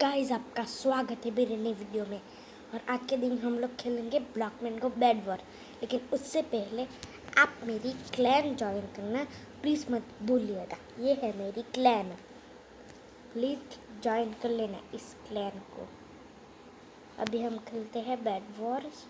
Guys, आपका स्वागत है मेरे नई वीडियो में। और आज के दिन हम लोग खेलेंगे ब्लॉकमैन को बेड वॉर। लेकिन उससे पहले आप मेरी क्लैन ज्वाइन करना प्लीज़ मत भूलिएगा। ये है मेरी क्लैन, प्लीज़ ज्वाइन कर लेना इस क्लैन को। अभी हम खेलते हैं बेड वॉर्स।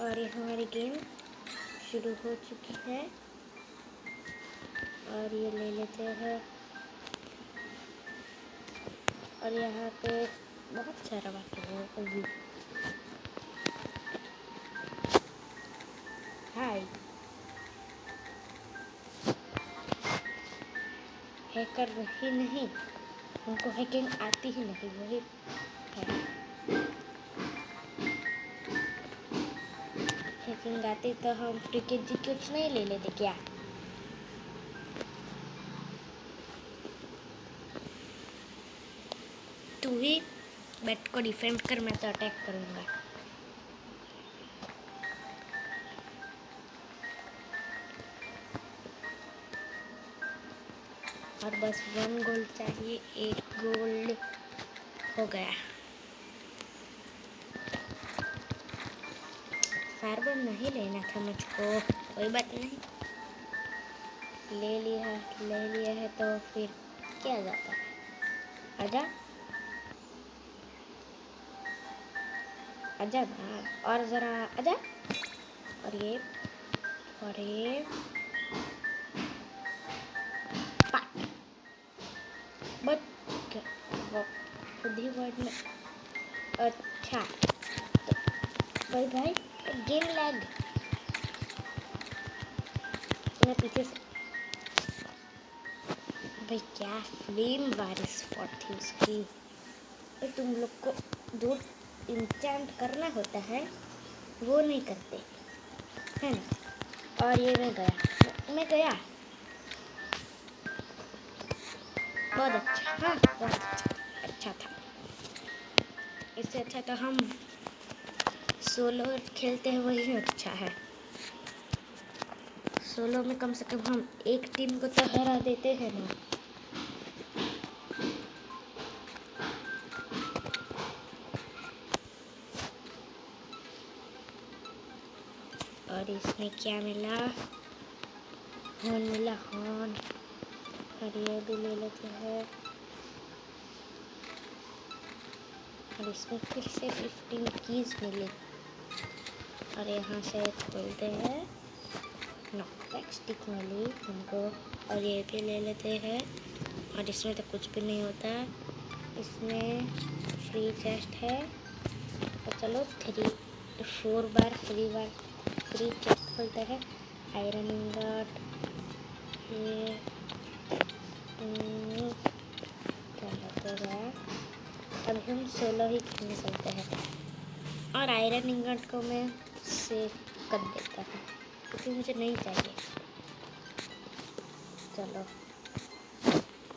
और ये हमारी गेम शुरू हो चुकी है। और ये ले लेते हैं। और यहाँ पे बहुत सारा वाटर है अभी। हाय, हैकर ही नहीं, हमको हैकिंग आती ही नहीं, वही है। हैकिंग आती तो हम फ्री के जी कुछ नहीं ले लेते क्या? तू ही बेट को डिफेंड कर, मैं तो अटैक करूँगा। और बस 1 गोल्ड चाहिए, 1 गोल्ड हो गया। फायरबॉल नहीं लेना था मुझको, कोई बात नहीं, ले लिया है तो फिर क्या जाता है। आजा आजा ना, और ज़रा आजा। और ये बट खुद ही वर्ड में। अच्छा तो भाई गेम लैग, मैं पीछे से भाई क्या फ्लेम वारिस फॉट थी उसकी। तो तुम लोग को जो इंचेंट करना होता है वो नहीं करते है ना। और ये मैं गया बहुत अच्छा, हाँ बहुत अच्छा था। इससे अच्छा तो हम सोलो खेलते हैं, वही अच्छा है। सोलो में कम से कम हम एक टीम को तो हरा देते हैं ना। और इसमें क्या मिला? हॉर्न मिला, हॉर्न। और ये भी ले लेते हैं। और इसमें फिर से 15 कीज मिली। और यहाँ से खोलते हैं, नॉकबैक स्टिक मिली हमको। और ये भी ले लेते हैं। और इसमें तो कुछ भी नहीं होता, इसमें फ्री चेस्ट है। तो चलो 4 बार फ्री चेस्ट खोलते हैं। आयरन इंगट, ये क्या गया। अब हम 16 ही खेलने चलते हैं। और आयरन इंगट को मैं सेव कर देता हूँ क्योंकि मुझे नहीं चाहिए। चलो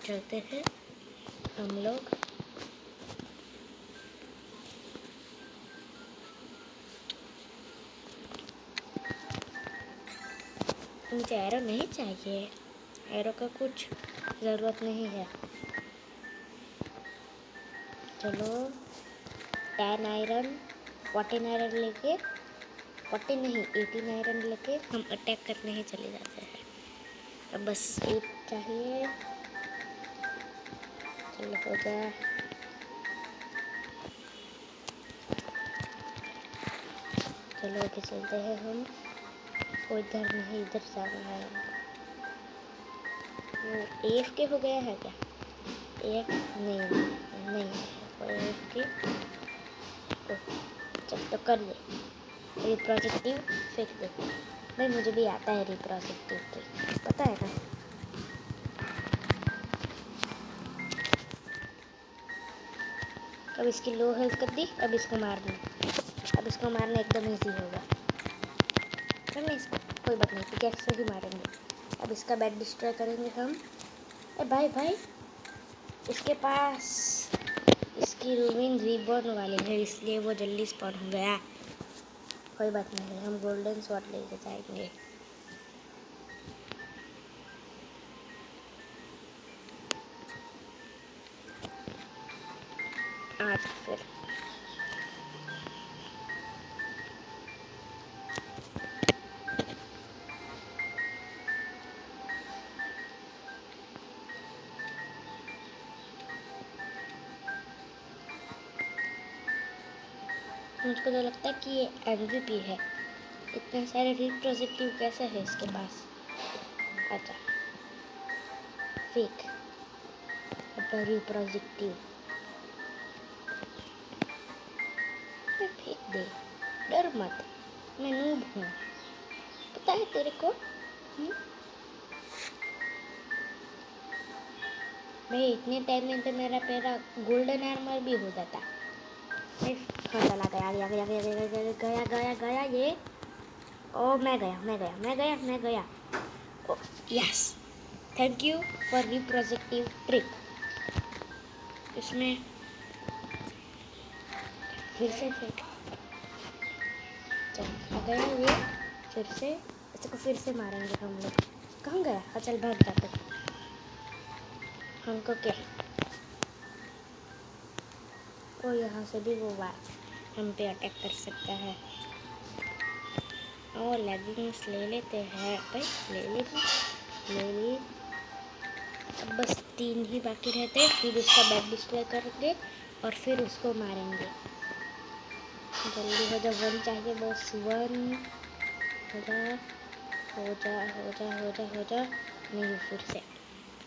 चलते हैं हम लोग। मुझे एरो नहीं चाहिए, एरो का कुछ ज़रूरत नहीं है। चलो 10 आयरन 14 आयरन लेके, 40 नहीं 18 आयरन लेके हम अटैक करने ही चले जाते हैं। अब बस 8 चाहिए। चलो हो गया। चलो आगे चलते हैं हम। वो इधर नहीं, इधर जाना है। वो AFK हो गया है क्या? एक नहीं वो AFK चल तो कर दे। रिप्रोजेक्टिव फेंक दे भाई, मुझे भी आता है रिप्रोजेक्टिव की, पता है ना। अब इसकी लो हेल्थ कर दी, अब इसको मारना एकदम ईजी होगा। नहीं इसको कोई बात नहीं, पिकैक्स से ही मारेंगे। अब इसका बेड डिस्ट्रॉय करेंगे हम। ए भाई भाई, इसके पास इसकी रूबिन रिबॉर्न वाली है, इसलिए वो जल्दी स्पॉन हो गया। कोई बात नहीं, हम गोल्डन स्वॉर्ड लेके जाएंगे। आज फिर मुझको तो लगता है कि ये MVP है। इतने सारे रिप्रोजेक्टिव कैसे है इसके पास? अच्छा, फेक अपना रिप्रोजेक्टिव फेंक दे, डर मत, मैं नूब हूँ, पता है तेरे को। भाई इतने टाइम में तो मेरा गोल्डन आर्मर भी हो जाता। हाँ चला गया गया गया गया गया गया गया गया गया ये। ओ मैं गया। Oh yes, thank you for reproductive trick. इसमें फिर से फेंक, चल आ गया ये। फिर से इसको फिर से मारेंगे हम लोग। कहाँ गया? हाँ चल भाग जाते, हमको क्या। ओ यहाँ से भी वो हम पे अटैक कर सकता है। और लेगिंग्स ले लेते हैं भाई, ले ली। अब बस 3 ही बाकी रहते हैं, फिर उसका बैक डिस्प्ले करेंगे और फिर उसको मारेंगे। जल्दी हो जा, 1 चाहिए बस, 1 हो जा। नहीं फिर से,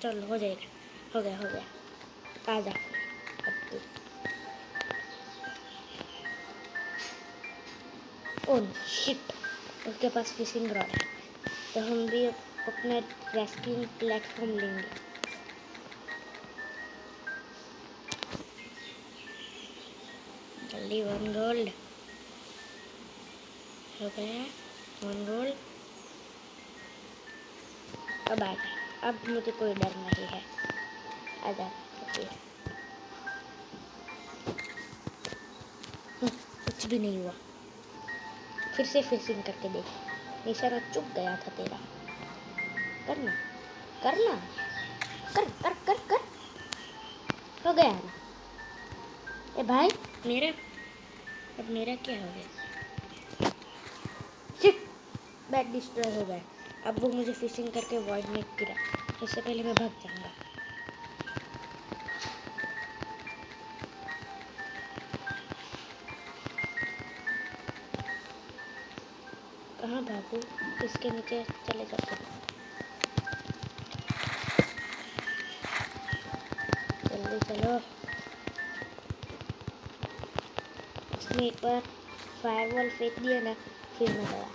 चलो हो जाएगा, हो गया। आ जा अब तू। ओह शिट, उसके पास फिशिंग रॉड है, तो हम भी अपना रेस्क्यू प्लेटफॉर्म लेंगे। जल्दी 1 गोल्ड हो गया, 1 गोल्ड। अब आ जा, अब मुझे कोई डर नहीं है, आ जा। कुछ भी नहीं हुआ, फिर से फिशिंग करके देख। निशाना चुप गया था तेरा, करना कर हो गया ना। ए भाई मेरा, अब मेरा क्या हो गया? शिट, बैट डिस्ट्रॉय हो गया। अब वो मुझे फिशिंग करके वॉइड में गिरा, इससे पहले मैं भाग जाऊंगा। कहाँ भागू? इसके नीचे चले जाते हैं, जल्दी चलो। इसने एक बार फायरवॉल फेंक दिया ना, फिर मैं गया।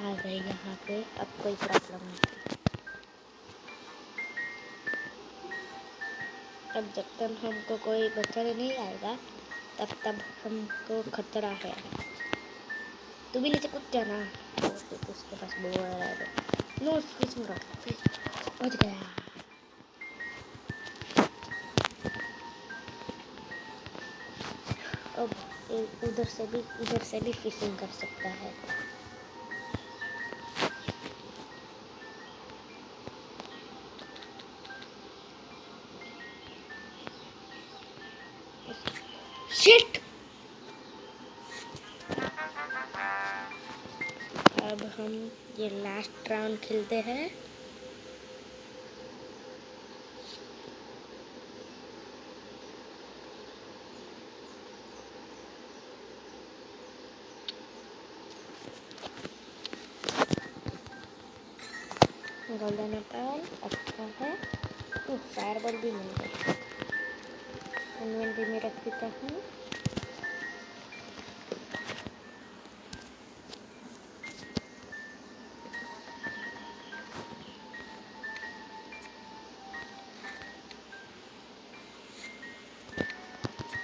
आ गए यहाँ पे, अब कोई प्रॉब्लम नहीं। अब जब तक हमको कोई बचाने नहीं आएगा, तब हमको खतरा है। तू भी नीचे कूद जाना, उसके पास बोल रहा है। नो फिशिंग रॉड, पहुँच गया। अब इधर से भी फिशिंग कर सकता है। शिट, अब हम ये लास्ट राउंड खेलते हैं। गोल्डन एप्पल अच्छा है, फायरबॉल भी मिल गया, इन्वेंटरी में रख देता हूँ।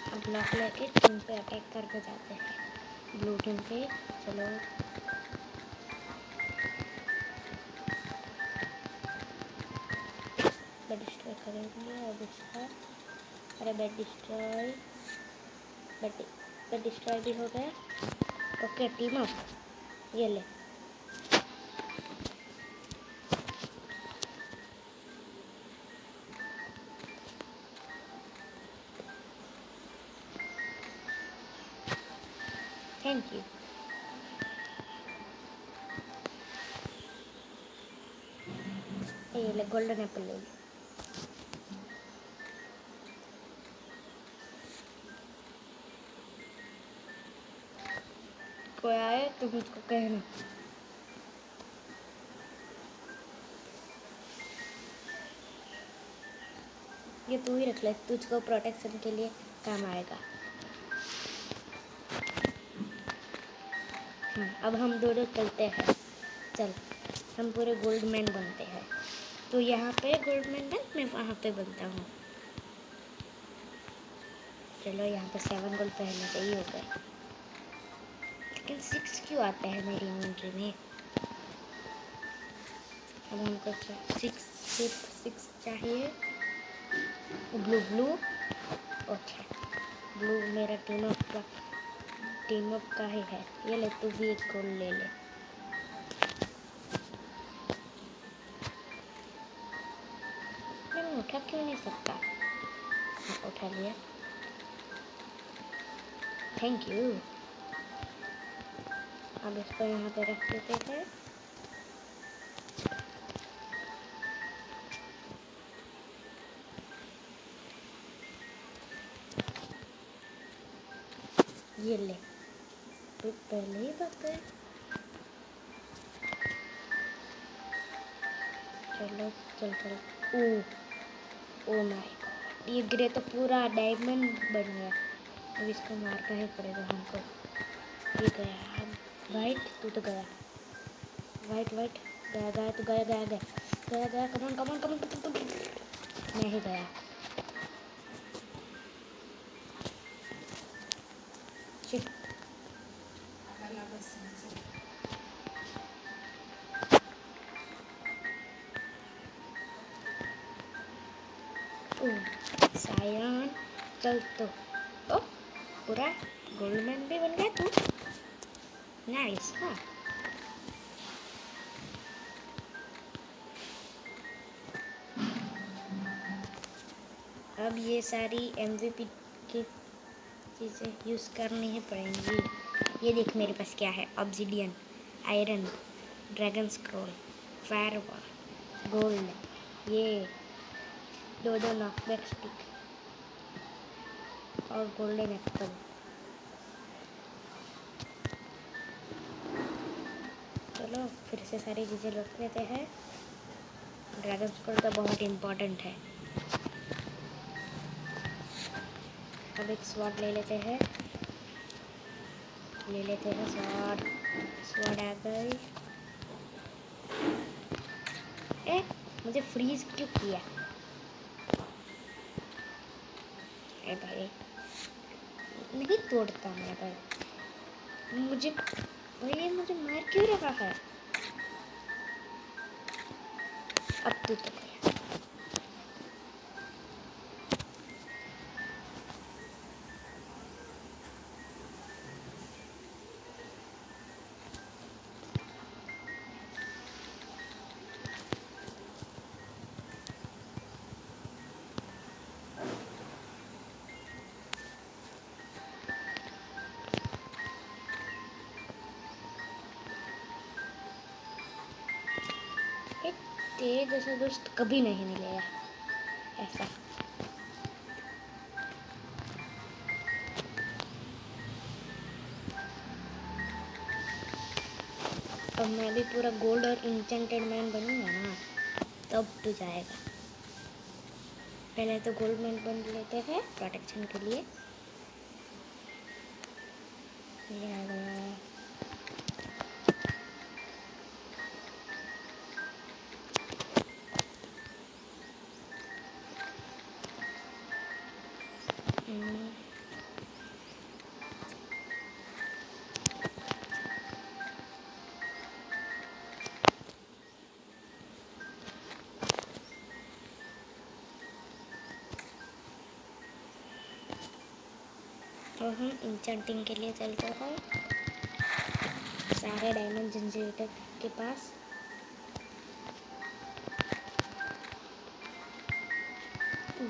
अब ब्लॉक लेके टीम पे अटैक करके जाते हैं, ब्लू टीम पे। चलो बेड डिस्ट्रॉय करेंगे अब इसका। अरे बेड डिस्ट्रॉय, बेड डिस्ट्रॉय भी हो गया। ओके टीम अप, ये ले। Thank you. ये ले गोल्डन एप्पल ले ली। कोई आए तो मुझको कहना। ये तू ही रख ले, तुझको प्रोटेक्शन के लिए काम आएगा। अब हम दोनों चलते हैं। चल हम पूरे गोल्ड मैन बनते हैं। तो यहाँ पे गोल्ड मैन बन, मैं वहाँ पे बनता हूँ। चलो यहाँ पे 7 गोल्ड पहले से ही हो गए, लेकिन 6 क्यों आते हैं मेरी इन्वेंट्री में। अब हमको 6 चाहिए। ब्लू अच्छा, ब्लू मेरा टीम अप का ही है। ये ले, तू भी एक गोल्ड ले ले। मैं उठा क्यों नहीं सकता? हाँ उठा लिया, थैंक यू। अब इसको यहाँ पे रख देते हैं। ये ले, तो पहले ही बात है। चलो चल। ओ माय गॉड, ये गिरे तो पूरा डायमंड बन गया। अब इसको मारना ही पड़ेगा हमको। ये गया वाइट, तू तो गया वाइट गया तो गया। कमन नहीं गया। शिट, सायन चल तो। ओ पूरा गोल्डमैन भी बन गया तू, नाइस। हाँ अब ये सारी MVP की चीज़ें यूज़ करनी ही पड़ेंगी। ये देख मेरे पास क्या है, obsidian, iron, dragon scroll, firewall, gold, ये दो नॉकबैक स्टिक और गोल्डन एप्पल। चलो फिर से सारी चीज़ें रख लेते हैं। ड्रैगन स्क्रॉल तो बहुत इम्पोर्टेंट है। अब एक स्वॉर्ड ले लेते हैं। स्वॉर्ड आ गई। मुझे फ्रीज क्यों किया? अरे भाई नहीं तोड़ता मैं भाई, मुझे मार क्यों रहा है? अब तू तो गया। तेरे जैसा दोस्त कभी नहीं मिलेगा ऐसा। अब मैं भी पूरा गोल्ड और इंचेंटेड मैन बनूंगा ना, तब तो जाएगा। पहले तो गोल्ड मैन बन लेते हैं प्रोटेक्शन के लिए। ये आ गया। और हम इंचेंटिंग के लिए चलते हैं सारे डायमंड जनरेटर के पास।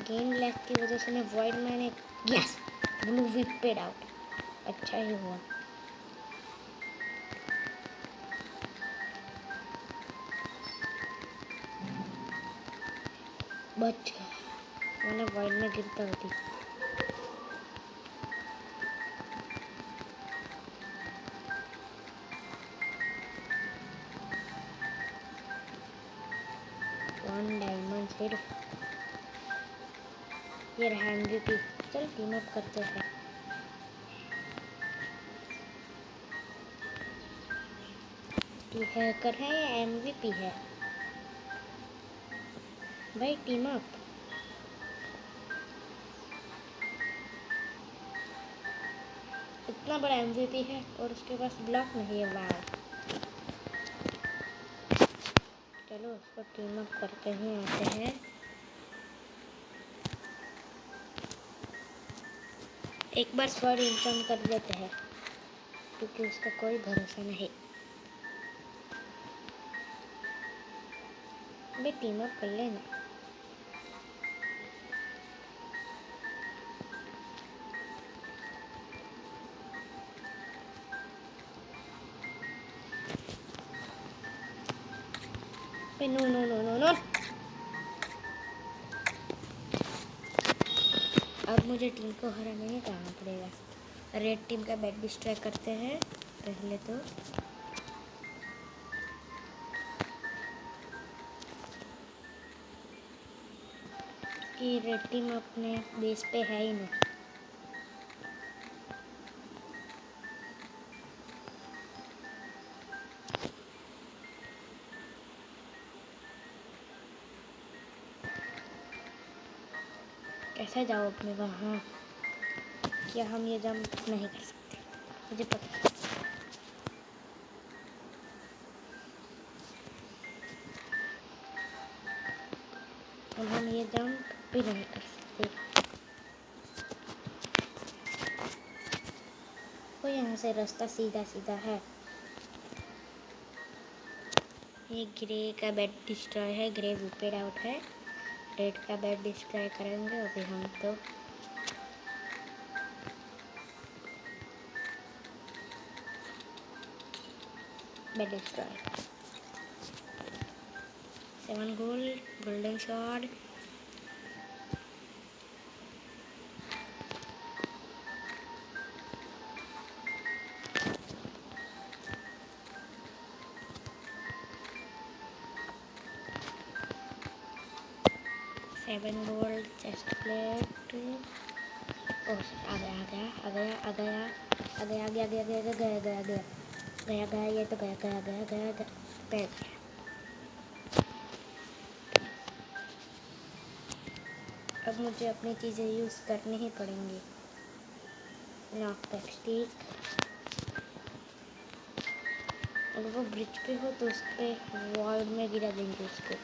गेम लैग की वजह से मैं वॉइड मैंने yes blue whip paid out. अच्छा ही हुआ। बच गया मैंने वॉइड में गिरता होती। वन डायमंड सिर्फ। ये रहा MVP। चल टीम अप करते हैं। ये हैकर है या MVP है भाई? Team up. इतना बड़ा MVP है और उसके पास ब्लॉक नहीं है। वाह चलो उसको टीम अप करते हैं। आते हैं एक बार स्वॉर्ड इंचेंट कर देते हैं क्योंकि उसका कोई भरोसा नहीं। भाई टीम अप कर लेना। No no no no no. अब मुझे टीम को हराने ही करना पड़ेगा। रेड टीम का बैट डिस्ट्रॉय करते हैं पहले तो। कि रेड टीम अपने बेस पे है ही नहीं। कैसे जाओ अपने वहाँ? क्या हम ये जंप नहीं कर सकते? मुझे पता है। अब हम ये जंप भी नहीं कर सकते। वो यहाँ से रास्ता सीधा सीधा है। ये ग्रे का बेड डिस्ट्रॉय है। ग्रे विपेड आउट है। रेड का बेड डिस्ट्रॉय करेंगे अभी हम तो। Bed destroy. 7 gold golden shot. Seven gold chest plate. Oh आ गया आ गया आ गया आ गया आ गया आ गया गया गया गया गया गया गया गया गया। ये तो गया गया गया गया गया गया। अब मुझे अपनी चीज़ें यूज़ करनी ही पड़ेंगी। Knockback stick. अगर वो ब्रिज पे हो तो उस पर वॉल में गिरा देंगे उसको।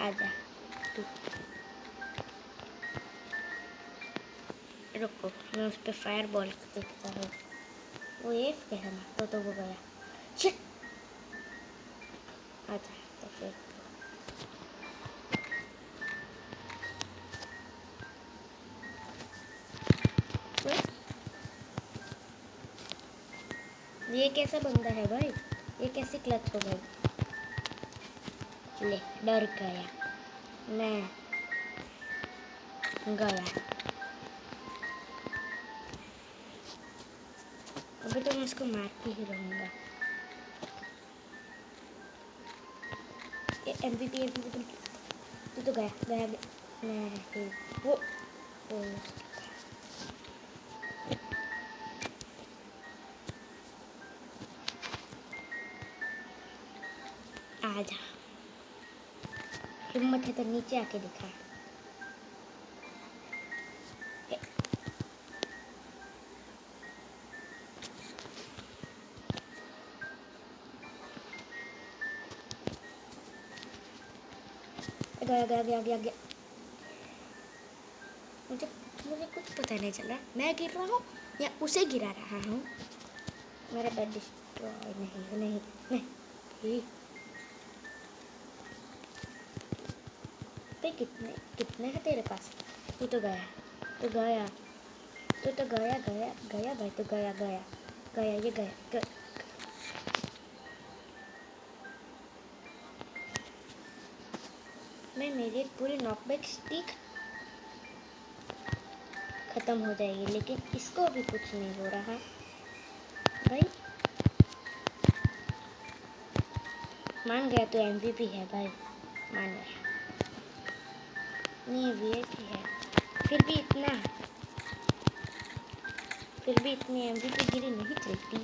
आजा तू। रुको मैं उस पर फायर बॉल देखता हूँ। वो एक कहना तो वो गया। शिट। आजा तो फिर ये कैसा बंदा है भाई? ये कैसे क्लच हो गई? ले डर गया मैं गया। अभी तो मैं इसको मारती ही रहूँगा। ये MVP तू तो गया गया मैं वो आजा। हिम्मत है तो नीचे आके दिखा। गया गया गया गया गया। मुझे मुझे कुछ पता नहीं चला, मैं गिर रहा हूँ या उसे गिरा रहा हूँ। मेरा बेड डिस्ट्रॉय नहीं नहीं नहीं। पे कितने कितने हैं तेरे पास? तू तो गया, तू गया, तू तो गया गया गया भाई, तो गया गया गया, ये गया मैं मेरी पूरी नॉकबैक स्टिक ख़त्म हो जाएगी, लेकिन इसको भी कुछ नहीं हो रहा भाई। मान गया तो MVP है भाई, मान गया। नहीं VIP है, फिर भी इतनी MVP गिरी नहीं चलती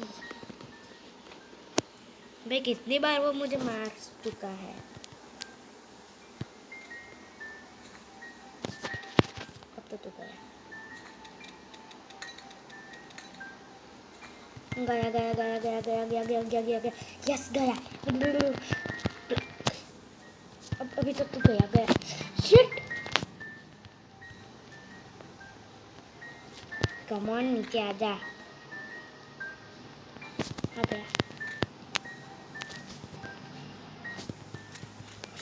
भाई। कितनी बार वो मुझे मार चुका है। अब तो गया गया गया गया गया गया गया गया गया गया गया, यस गया। अब अभी तक तो गया गया, शिट। कम ऑन, नीचे आ जा, आ गया।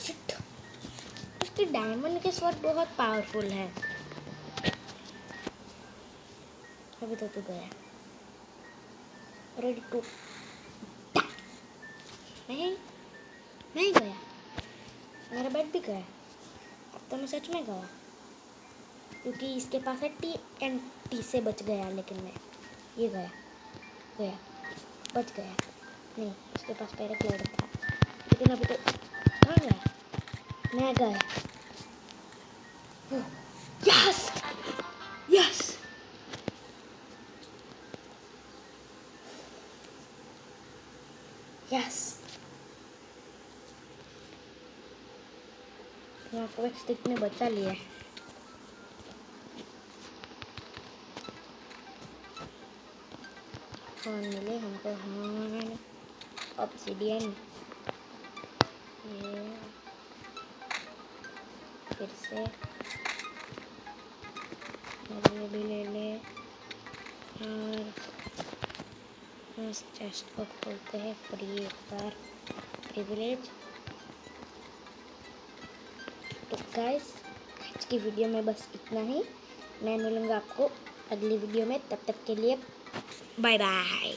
शिट, उसकी डायमंड के स्वॉर्ड बहुत पावरफुल है। अभी तो गया, रेडी टू, नहीं गया, मेरा बेड भी गया। अब तो मैं सच में गया, क्योंकि इसके पास है TNT से बच गया, लेकिन मैं ये गया गया बच गया। नहीं, इसके पास पैराग्लाइडर था, लेकिन अभी तो कहाँ गया? मैं गया। Yes yes, yes. यहाँ को एक स्टिक में बचा लिया है। हाँ मिले हमको, हाँ ऑब्सिडियन। ये फिर से और ये भी ले ले, और इस चेस्ट को खोलते हैं फ्री एक बार, प्रिविलेज। तो गाइस, आज की वीडियो में बस इतना ही। मैं मिलूँगा आपको अगली वीडियो में, तब तक के लिए बाय बाय।